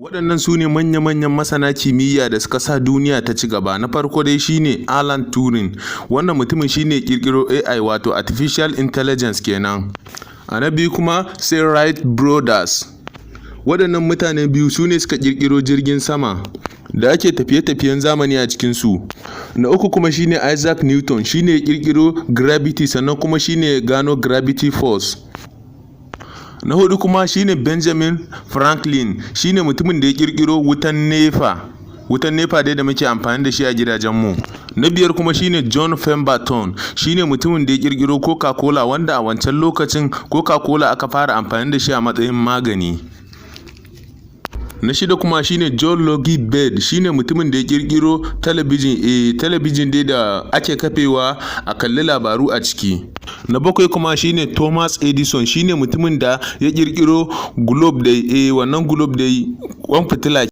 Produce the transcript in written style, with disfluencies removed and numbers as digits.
Waɗannan su ne manya-manyan masana kimiyya da suka sa duniya ta ci gaba. Na farko dai shine Alan Turing. Wannan mutumin shine ƙirƙiro AI wato Artificial Intelligence kenan. A na biyu kuma sai Wright Brothers. Waɗannan mutane biyu su ne suka ƙirƙiro jirgin sama da ake tafiye-tafiyen zamani a cikinsu. Na uku kuma shine Isaac Newton, shine ya ƙirƙiro gravity sannan kuma shine ya gano gravity force. Na hudu kuma shine Benjamin Franklin, shine mutumin da ya ƙirƙiro wutan nefa dai da muke amfani da shi a gidajenmu. Na biyar kuma shine John Pemberton, shine mutumin da ya ƙirƙiro Coca-Cola, wanda a wancan lokacin Coca-Cola aka fara amfani da shi a matsayin magani. Na shida kuma shine John Logie Baird, shine mutumin da ya ƙirƙiro talabijin dai da ake kafewa a kalli labaru a ciki. Na bakwai kuma shine Thomas Edison, shine mutumin da ya ƙirƙiro globe dai wannan globe dai kwan fitila